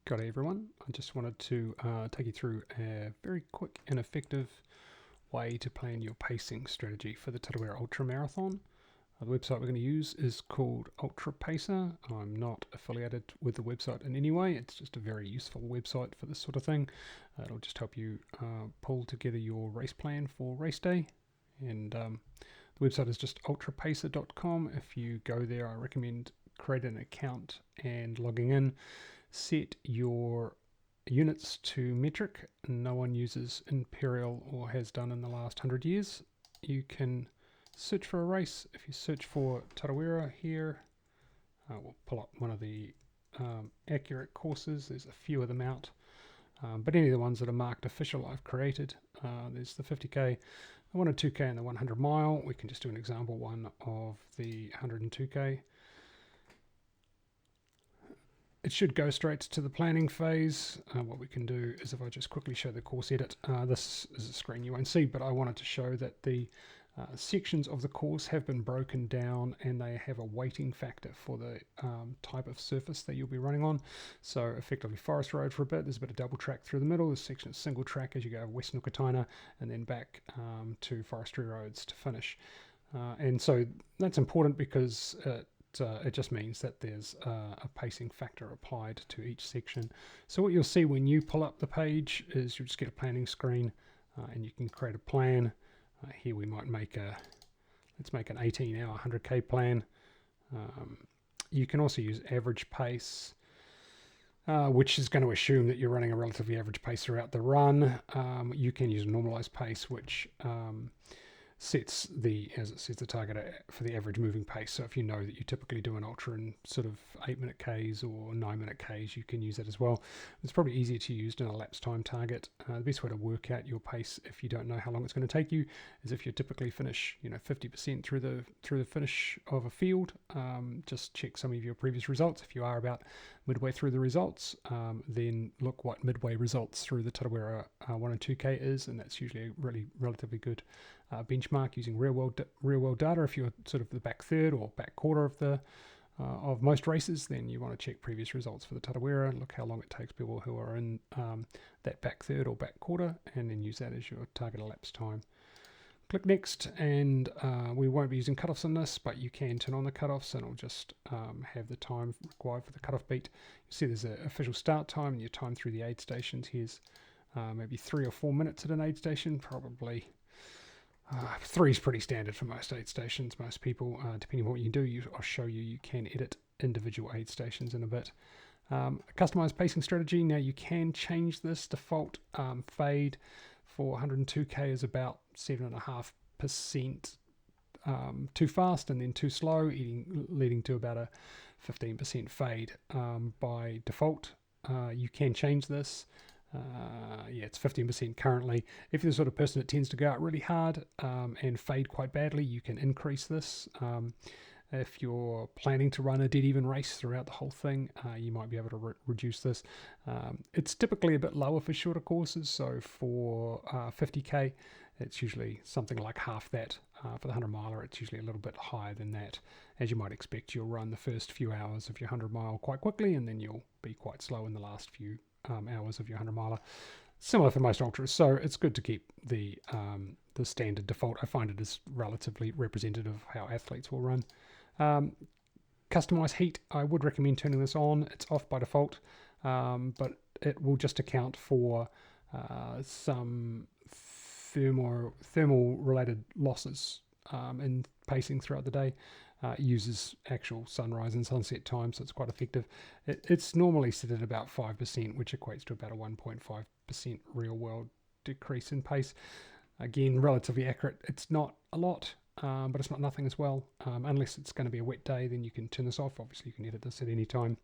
G'day everyone, I just wanted to take you through a very quick and effective way to plan your pacing strategy for the Tarawera Ultra Marathon. The website we're going to use is called UltraPacer. I'm not affiliated with the website in any way, it's just a very useful website for this sort of thing. It'll just help you pull together your race plan for race day. And the website is just ultrapacer.com. If you go there, I recommend creating an account and logging in. Set your units to metric. No one uses imperial or has done in the last 100 years. You can search for a race. If you search for Tarawera here, we'll pull up one of the accurate courses. There's a few of them out, but any of the ones that are marked official I've created. There's the 50k, the 1 and 2k, and the 100 mile. We can just do an example one of the 102k. It should go straight to the planning phase. What we can do is, if I just quickly show the course edit, this is a screen you won't see, but I wanted to show that the sections of the course have been broken down and they have a weighting factor for the type of surface that you'll be running on. So effectively forest road for a bit, there's a bit of double track through the middle, this section is single track as you go west Nukataina and then back to forestry roads to finish. And so that's important because it just means that there's a pacing factor applied to each section. So what you'll see when you pull up the page is you'll just get a planning screen and you can create a plan. Here we might make let's make an 18-hour 100k plan. You can also use average pace, which is going to assume that you're running a relatively average pace throughout the run. You can use a normalized pace, which sets the, as it says, the target for the average moving pace. So if you know that you typically do an ultra in sort of 8-minute Ks or 9-minute Ks, you can use that as well. It's probably easier to use than a lapse time target. The best way to work out your pace if you don't know how long it's going to take you is if you typically finish 50% through the finish of a field. Just check some of your previous results. If you are about midway through the results, then look what midway results through the Tarawera 1 and 2k is, and that's usually a relatively good benchmark using real world data. If you're sort of the back third or back quarter of most races, then you want to check previous results for the Tarawera, look how long it takes people who are in that back third or back quarter, and then use that as your target elapsed time. Click next, and we won't be using cutoffs on this, but you can turn on the cutoffs and it'll just have the time required for the cutoff beat. You see there's an official start time and your time through the aid stations. Here's maybe 3 or 4 minutes at an aid station, probably 3 is pretty standard for most aid stations. Most people, depending on what you do, I'll show you, you can edit individual aid stations in a bit. Customized pacing strategy. Now you can change this. Default fade for 102k is about 7.5% too fast and then too slow, leading to about a 15% fade by default. You can change this. It's 15% currently. If you're the sort of person that tends to go out really hard and fade quite badly, you can increase this. If you're planning to run a dead even race throughout the whole thing, you might be able to reduce this. It's typically a bit lower for shorter courses, so for 50k it's usually something like half that. For the 100 miler it's usually a little bit higher than that. As you might expect, you'll run the first few hours of your 100 mile quite quickly and then you'll be quite slow in the last few hours of your 100 miler. Similar for most ultras, so it's good to keep the standard default. I find it is relatively representative of how athletes will run. Customize heat, I would recommend turning this on. It's off by default, but it will just account for some thermal related losses in pacing throughout the day. It uses actual sunrise and sunset time, so it's quite effective. It's normally set at about 5%, which equates to about a 1.5% real world decrease in pace. Again, relatively accurate. It's not a lot, but it's not nothing as well. Unless it's going to be a wet day, then you can turn this off. Obviously, you can edit this at any time.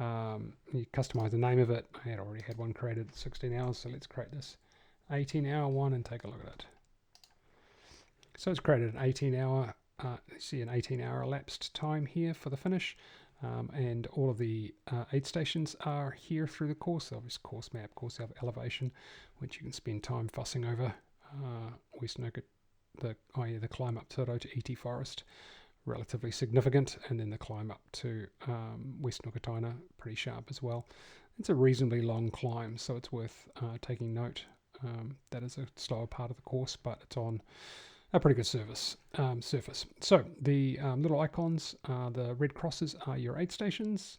You customize the name of it. I had already had one created at 16 hours, so let's create this 18-hour one and take a look at it. So it's created an 18-hour. You see an 18-hour elapsed time here for the finish, and all of the aid stations are here through the course. Obviously, course map, course elevation, which you can spend time fussing over. West Nuka, the climb up to ET Forest, relatively significant, and then the climb up to West Nukataina, pretty sharp as well. It's a reasonably long climb, so it's worth taking note. That is a slower part of the course, but it's on a pretty good surface. So the little icons, the red crosses are your aid stations.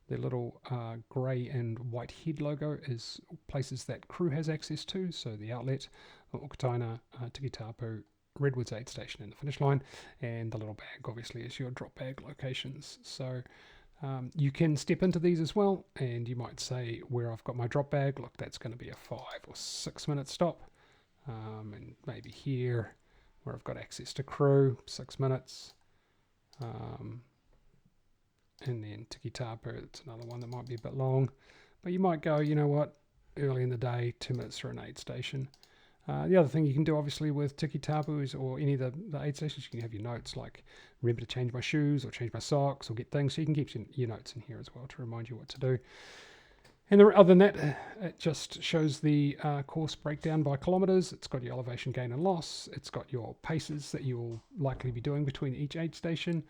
The little grey and white head logo is places that crew has access to, so the outlet, Okataina, Tikitapu, Redwood's aid station and the finish line, and the little bag obviously is your drop bag locations. So you can step into these as well, and you might say where I've got my drop bag, look, that's going to be a 5 or 6 minute stop, and maybe here where I've got access to crew, 6 minutes, and then Tikitapu, it's another one that might be a bit long, but you might go, you know what, early in the day, 2 minutes for an aid station. The other thing you can do obviously with Tikitapu is, or any of the aid stations, you can have your notes like remember to change my shoes or change my socks or get things, so you can keep your notes in here as well to remind you what to do. And other than that, it just shows the course breakdown by kilometres. It's got your elevation gain and loss. It's got your paces that you'll likely be doing between each aid station.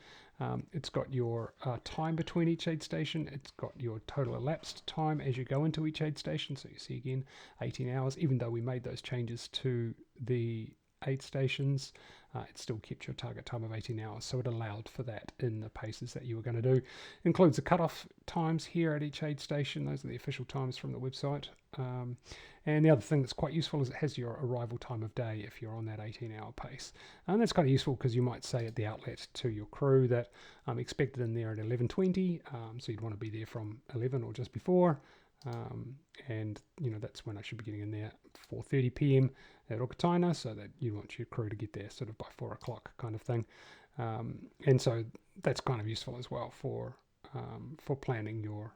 It's got your time between each aid station. It's got your total elapsed time as you go into each aid station. So you see again, 18 hours, even though we made those changes to the aid stations, it still kept your target time of 18 hours. So it allowed for that in the paces that you were going to do. Includes the cutoff times here at each aid station. Those are the official times from the website. And the other thing that's quite useful is it has your arrival time of day if you're on that 18-hour pace. And that's kind of useful because you might say at the outlet to your crew that I'm expected in there at 11:20, so you'd want to be there from 11 or just before. And you know, that's when I should be getting in there, 4:30 p.m. at Okataina, so that you want your crew to get there sort of by 4 o'clock kind of thing. And so that's kind of useful as well for planning your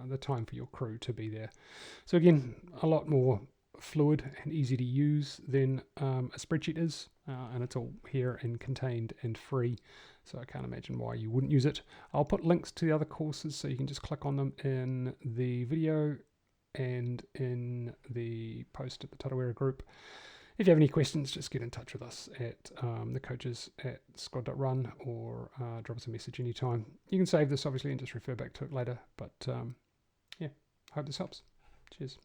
the time for your crew to be there. So again, a lot more fluid and easy to use than a spreadsheet is, and it's all here and contained and free, so I can't imagine why you wouldn't use it. I'll put links to the other courses so you can just click on them in the video and in the post at the Tarawera group. If you have any questions, just get in touch with us at the coaches at squad.run or drop us a message anytime. You can save this obviously and just refer back to it later, but yeah, hope this helps. Cheers.